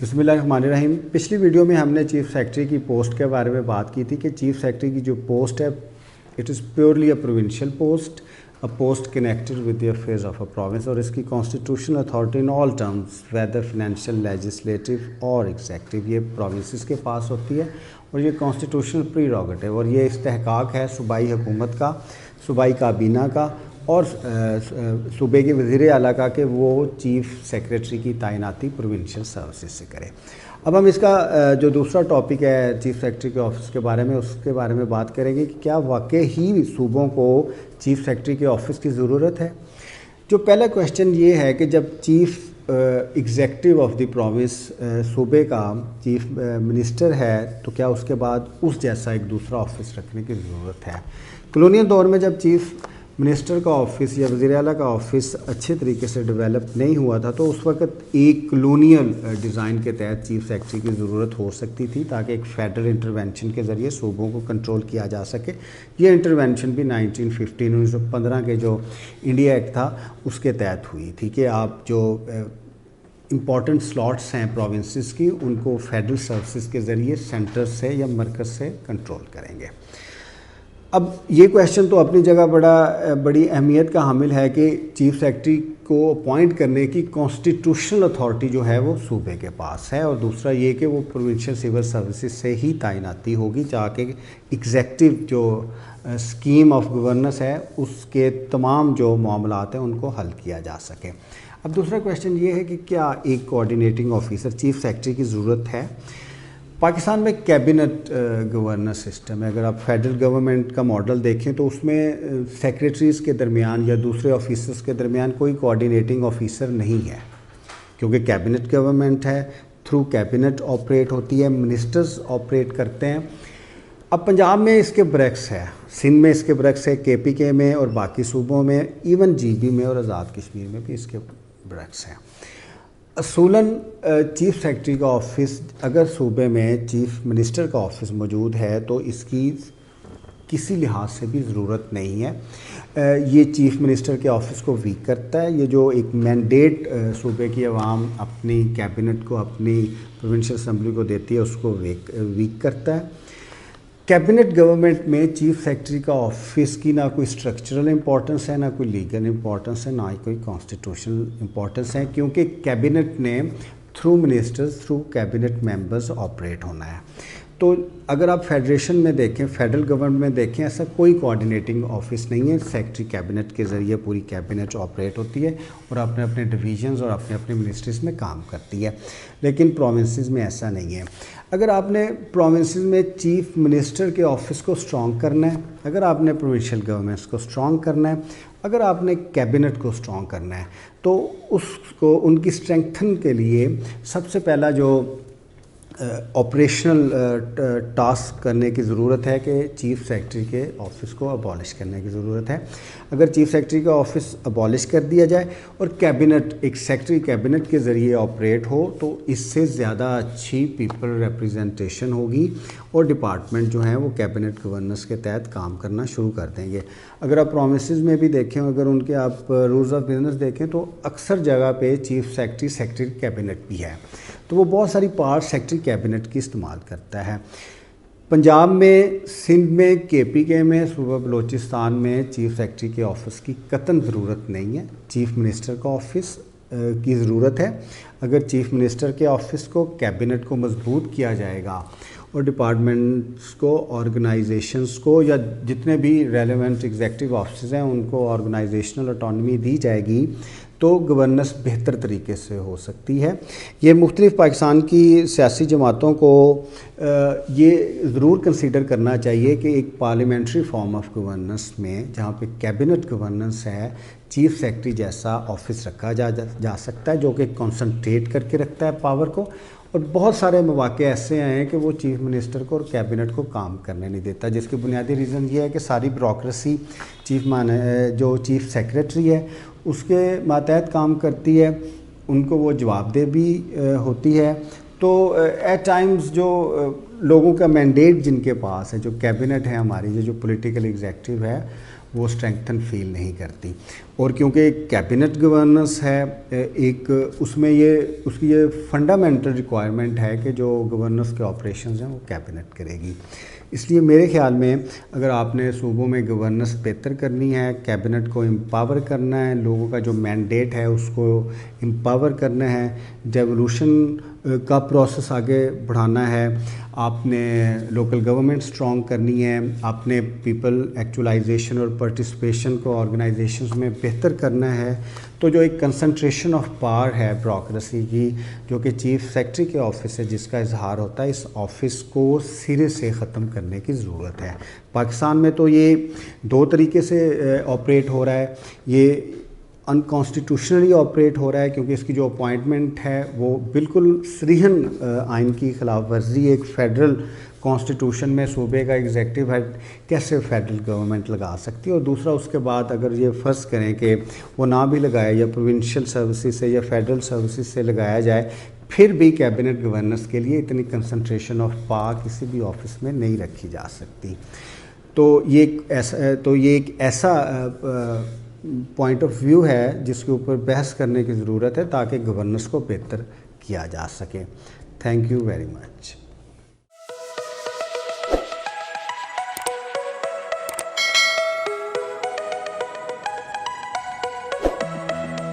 बिस्मिल्लाहिर्रहमानिर्रहीम। पिछली वीडियो में हमने चीफ सेक्रेटरी की पोस्ट के बारे में बात की थी कि चीफ सेक्रेटरी की जो पोस्ट है it is purely a provincial post, a post connected with the affairs of a province, और इसकी constitutional authority in all terms weather financial, legislative और एग्जेक्टिव ये प्रोविंसेस के पास होती है और ये कॉन्स्टिट्यूशनल प्रीरोगेटिव और ये इस्तेहकाक है सूबाई हुकूमत का, सूबाई काबीना का और सूबे के वज़ीर आला का कि वो चीफ़ सेक्रेटरी की तैनाती प्रोविंशियल सर्विसेज से करे। अब हम इसका जो दूसरा टॉपिक है चीफ़ सेक्रेटरी के ऑफिस के बारे में, उसके बारे में बात करेंगे कि क्या वाकई ही सूबों को चीफ़ सेक्रेटरी के ऑफिस की ज़रूरत है। जो पहला क्वेश्चन ये है कि जब chief executive of the province सूबे का चीफ मिनिस्टर है तो क्या उसके बाद उस जैसा एक दूसरा ऑफिस रखने की ज़रूरत है। कॉलोनियल दौर में जब चीफ़ मिनिस्टर का ऑफिस या वज़ीर आला का ऑफिस अच्छे तरीके से डेवलप नहीं हुआ था तो उस वक्त एक कॉलोनियल डिज़ाइन के तहत चीफ सेक्रेटरी की ज़रूरत हो सकती थी ताकि एक फेडरल इंटरवेंशन के ज़रिए सूबों को कंट्रोल किया जा सके। ये इंटरवेंशन भी 1915 के जो इंडिया एक्ट था उसके तहत हुई थी कि आप जो इम्पॉर्टेंट स्लॉट्स हैं प्रोविंसेस की उनको फेडरल सर्विसेज के ज़रिए सेंटर से या मरकज़ से कंट्रोल करेंगे। अब ये क्वेश्चन तो अपनी जगह बड़ी अहमियत का हामिल है कि चीफ सेक्रेटरी को अपॉइंट करने की कॉन्स्टिट्यूशनल अथॉरिटी जो है वो सूबे के पास है, और दूसरा ये कि वो प्रोविंशियल सिविल सर्विसेज से ही तैनाती होगी ताकि एग्जेक्टिव जो स्कीम ऑफ गवर्नेंस है उसके तमाम जो मामलात हैं उनको हल किया जा सके। अब दूसरा क्वेश्चन ये है कि क्या एक कोऑर्डिनेटिंग ऑफिसर चीफ सेक्रेटरी की ज़रूरत है। पाकिस्तान में कैबिनेट गवर्नेंस सिस्टम है। अगर आप फेडरल गवर्नमेंट का मॉडल देखें तो उसमें सेक्रेटरीज़ के दरमियान या दूसरे ऑफिसर्स के दरमियान कोई कोऑर्डिनेटिंग ऑफिसर नहीं है क्योंकि कैबिनेट गवर्नमेंट है, थ्रू कैबिनेट ऑपरेट होती है, मिनिस्टर्स ऑपरेट करते हैं। अब पंजाब में इसके ब्रेक्स है, सिंध में इसके ब्रेक्स है, KPK में और बाकी सूबों में, इवन GB में और आज़ाद कश्मीर में भी इसके ब्रेक्स हैं। असूलन चीफ सेक्रेटरी का ऑफिस अगर सूबे में चीफ मिनिस्टर का ऑफिस मौजूद है तो इसकी किसी लिहाज से भी ज़रूरत नहीं है। ये चीफ मिनिस्टर के ऑफिस को वीक करता है। ये जो एक मैंडेट सूबे की आवाम अपनी कैबिनेट को, अपनी प्रोविंशियल असम्बली को देती है उसको वीक करता है। कैबिनेट गवर्नमेंट में चीफ सेक्रेटरी का ऑफिस की ना कोई स्ट्रक्चरल इंपॉर्टेंस है, ना कोई लीगल इंपॉर्टेंस है, ना ही कोई कॉन्स्टिट्यूशनल इंपॉर्टेंस है क्योंकि कैबिनेट ने through ministers, through cabinet members operate होना है। तो अगर आप फेडरेशन में देखें, फेडरल गवर्नमेंट में देखें, ऐसा कोई कोऑर्डिनेटिंग ऑफिस नहीं है। सेक्रेटरी कैबिनेट के ज़रिए पूरी कैबिनेट ऑपरेट होती है और अपने अपने डिवीजन्स और अपने अपने मिनिस्ट्रीज़ में काम करती है, लेकिन प्रोविंसेस में ऐसा नहीं है। अगर आपने प्रोविंसेस में चीफ मिनिस्टर के ऑफिस को स्ट्रॉन्ग करना है, अगर आपने प्रोविंशियल गवर्नमेंट्स को स्ट्रॉन्ग करना है, अगर आपने कैबिनेट को स्ट्रॉन्ग करना है तो उसको उनकी स्ट्रेंथन के लिए सबसे पहला जो ऑपरेशनल टास्क करने की ज़रूरत है कि चीफ सेक्रेटरी के ऑफिस को अबॉलिश करने की ज़रूरत है। अगर चीफ सेक्रेटरी का ऑफिस अबॉलिश कर दिया जाए और कैबिनेट, एक सेक्रेटरी कैबिनेट के ज़रिए ऑपरेट हो तो इससे ज़्यादा अच्छी पीपल रिप्रेजेंटेशन होगी और डिपार्टमेंट जो हैं वो कैबिनेट गवर्नेंस के तहत काम करना शुरू कर देंगे। अगर आप प्रोमिसेस में भी देखें, अगर उनके आप रूल्स ऑफ बिजनेस देखें तो अक्सर जगह पे चीफ सेक्रेटरी कैबिनेट भी है, तो वो बहुत सारी पार्ट सेक्रेटरी कैबिनेट की इस्तेमाल करता है। पंजाब में, सिंध में, KPK में, सूबा बलोचिस्तान में चीफ सेक्रेटरी के ऑफिस की कतन ज़रूरत नहीं है। चीफ मिनिस्टर का ऑफिस की ज़रूरत है। अगर चीफ मिनिस्टर के ऑफिस को, कैबिनेट को मजबूत किया जाएगा और डिपार्टमेंट्स को, ऑर्गेनाइजेशंस को या जितने भी रेलेवेंट एग्जेक्टिव ऑफिस हैं उनको ऑर्गेनाइजेशनल ऑटोनॉमी दी जाएगी तो गवर्नेंस बेहतर तरीके से हो सकती है। ये मुख्तलिफ़ पाकिस्तान की सियासी जमातों को ये ज़रूर कंसीडर करना चाहिए कि एक पार्लियामेंट्री फॉर्म ऑफ गवर्नेंस में जहाँ पे कैबिनेट गवर्नेंस है, चीफ सेक्रेटरी जैसा ऑफिस रखा जा सकता है जो कि कंसंट्रेट करके रखता है पावर को, और बहुत सारे मौके ऐसे हैं कि वो चीफ मिनिस्टर को और कैबिनेट को काम करने नहीं देता, जिसकी बुनियादी रीज़न ये है कि सारी ब्यूरोक्रेसी जो चीफ सेक्रेटरी है उसके मातहत काम करती है, उनको वो जवाबदेह भी होती है। تو ایٹ ٹائمز جو لوگوں کا مینڈیٹ جن کے پاس ہے, جو کیبنٹ ہے ہماری, جو پولیٹیکل ایگزیکٹو ہے, وہ اسٹرینگتھن فیل نہیں کرتی. اور کیونکہ کیبنٹ گورننس ہے ایک, اس میں اس کی یہ فنڈامنٹل ریکوائرمنٹ ہے کہ جو گورننس کے آپریشنز ہیں وہ کیبنٹ کرے گی. اس لیے میرے خیال میں اگر آپ نے صوبوں میں گورننس بہتر کرنی ہے, کیبنٹ کو امپاور کرنا ہے, لوگوں کا جو مینڈیٹ ہے اس کو امپاور کرنا ہے, ڈیولوشن کا پروسیس آگے بڑھانا ہے, آپ نے لوکل گورنمنٹ اسٹرانگ کرنی ہے, آپ نے پیپل ایکچولائزیشن اور پارٹیسپیشن کو آرگنائزیشنز میں بہتر کرنا ہے, تو جو ایک کنسنٹریشن آف پاور ہے بیوروکریسی کی, جو کہ چیف سیکرٹری کے آفس ہے جس کا اظہار ہوتا ہے, اس آفس کو سرے سے ختم کرنے کی ضرورت ہے. پاکستان میں تو یہ دو طریقے سے آپریٹ ہو رہا ہے. یہ انکانسٹیٹیوشنلی آپریٹ ہو رہا ہے کیونکہ اس کی جو اپوائنٹمنٹ ہے وہ بالکل صریحاً آئین کی خلاف ورزی. ایک فیڈرل کانسٹیٹیوشن میں صوبے کا ایگزیکٹو ہیڈ کیسے فیڈرل گورنمنٹ لگا سکتی ہے, اور دوسرا اس کے بعد اگر یہ فرض کریں کہ وہ نہ بھی لگائے یا پروونشل سروسز سے یا فیڈرل سروسز سے لگایا جائے, پھر بھی کیبنٹ گورننس کے لیے اتنی کنسنٹریشن آف پاور کسی بھی آفس میں نہیں رکھی جا سکتی. تو یہ ایک ایسا پوائنٹ آف ویو ہے جس کے اوپر بحث کرنے کی ضرورت ہے تاکہ گورننس کو بہتر کیا جا سکے. Thank you very much.